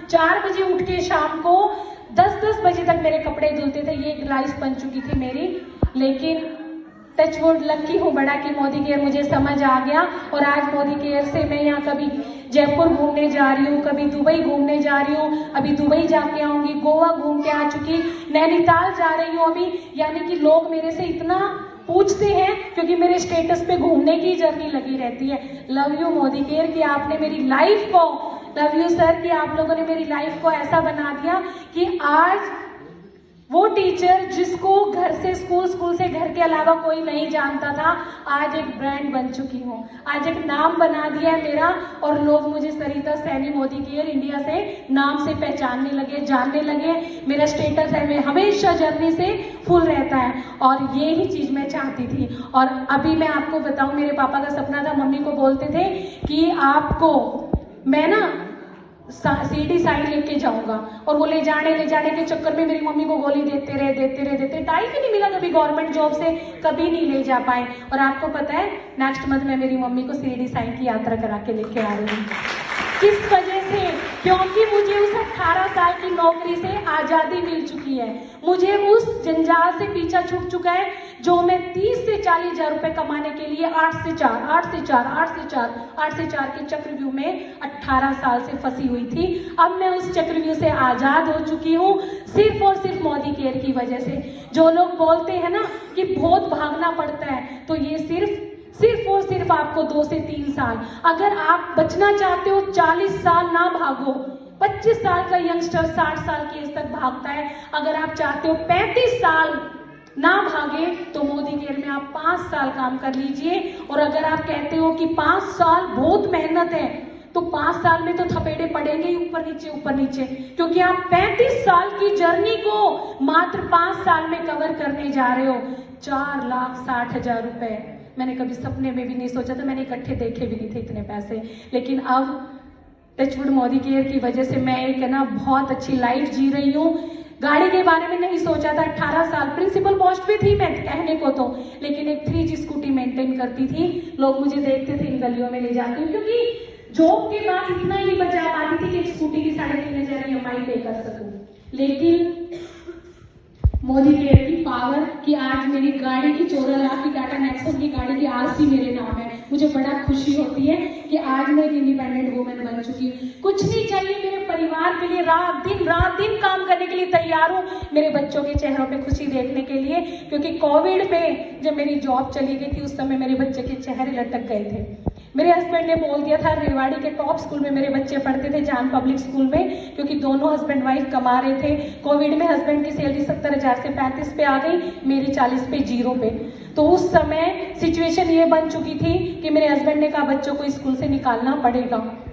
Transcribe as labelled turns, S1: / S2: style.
S1: 4 बजे उठ के शाम को 10-10 बजे तक मेरे कपड़े धुलते थे। ये एक लाइफ बन चुकी थी मेरी। लेकिन टचवुड लकी हूँ बड़ा कि मोदी केयर मुझे समझ आ गया और आज मोदी केयर से मैं यहाँ कभी जयपुर घूमने जा रही हूँ, कभी दुबई घूमने जा रही हूँ, अभी दुबई जाके आऊंगी, गोवा घूम के आ चुकी, नैनीताल जा रही हूँ अभी। यानी कि लोग मेरे से इतना पूछते हैं क्योंकि मेरे स्टेटस पे घूमने की जर्नी लगी रहती है। लव यू मोदी केयर कि आपने मेरी लाइफ को, लव यू सर कि आप लोगों ने मेरी लाइफ को ऐसा बना दिया कि आज वो टीचर जिसको घर से स्कूल से घर के अलावा कोई नहीं जानता था, आज एक ब्रांड बन चुकी हूँ, आज एक नाम बना दिया है मेरा। और लोग मुझे सरिता सैनी मोदी केयर इंडिया से नाम से पहचानने लगे, जानने लगे। मेरा स्टेटस है मैं हमेशा जर्नी से फुल रहता है और ये ही चीज मैं चाहती थी। और अभी मैं आपको बताऊं, मेरे पापा का सपना था, मम्मी को बोलते थे कि आपको मैं ना सीडी साइन लेके जाऊंगा, और वो ले जाने के चक्कर में मेरी मम्मी को गोली देते रहे। टाइम ही नहीं मिला कभी गवर्नमेंट जॉब से, कभी नहीं ले जा पाए। और आपको पता है नेक्स्ट मंथ मैं मेरी मम्मी को सीडी साइन की यात्रा करा के लेके आ रही हूँ। किस वजह से? क्योंकि मुझे उस 18 साल की नौकरी से आजादी मिल चुकी है। मुझे उस जंजाल से पीछा छूट चुका है जो मैं 30 से 40 हजार रुपए कमाने के लिए 8 से 4 के चक्रव्यूह में 18 साल से फंसी हुई थी। अब मैं उस चक्रव्यूह से आजाद हो चुकी हूँ सिर्फ और सिर्फ मोदी केयर की वजह से। जो लोग बोलते हैं ना कि बहुत भागना पड़ता है, तो ये सिर्फ और सिर्फ आपको 2 से 3 साल, अगर आप बचना चाहते हो 40 साल ना भागो। 25 साल का यंगस्टर 60 साल की एज तक भागता है। अगर आप चाहते हो 35 साल ना भागे तो मोदी केयर में आप 5 साल काम कर लीजिए। और अगर आप कहते हो कि 5 साल बहुत मेहनत है, तो 5 साल में तो थपेड़े पड़ेंगे ही ऊपर नीचे, क्योंकि आप 35 साल की जर्नी को मात्र 5 साल में कवर करने जा रहे हो। 4,60,000 रुपए मैंने कभी सपने में भी नहीं सोचा था, मैंने इकट्ठे देखे भी नहीं थे इतने पैसे। लेकिन अब टचवुड मोदी केयर की वजह से मैं एक ना बहुत अच्छी लाइफ जी रही हूँ। गाड़ी के बारे में नहीं सोचा था। 18 साल प्रिंसिपल पोस्ट पे थी मैं कहने को तो, लेकिन एक 3G स्कूटी मेंटेन करती थी। लोग मुझे देखते थे इन गलियों में ले जाते हुए, क्योंकि जॉब के बाद इतना ही बचा पाती थी कि एक स्कूटी की 3,500 EMI पे कर सकूं। लेकिन मोदी केयर की पावर कि आज मेरी गाड़ी की 14 लाख की टाटा नेक्सॉन की गाड़ी की RC मेरे नाम है। मुझे बड़ा खुशी होती है कि आज मैं एक इंडिपेंडेंट वुमेन बन चुकी हूँ। कुछ नहीं चाहिए मेरे परिवार के लिए, रात दिन काम करने के लिए तैयार हूँ, मेरे बच्चों के चेहरों पे खुशी देखने के लिए। क्योंकि कोविड में जब मेरी जॉब चली गई थी, उस समय मेरे बच्चे के चेहरे लटक गए थे। मेरे हस्बैंड ने बोल दिया था, रेवाड़ी के टॉप स्कूल में मेरे बच्चे पढ़ते थे, जान पब्लिक स्कूल में, क्योंकि दोनों हस्बैंड वाइफ कमा रहे थे। कोविड में हस्बैंड की सैलरी 70,000 से 35 पे आ गई, मेरी 40 पे, 0 पे। तो उस समय सिचुएशन ये बन चुकी थी कि मेरे हस्बैंड ने कहा बच्चों को स्कूल से निकालना पड़ेगा।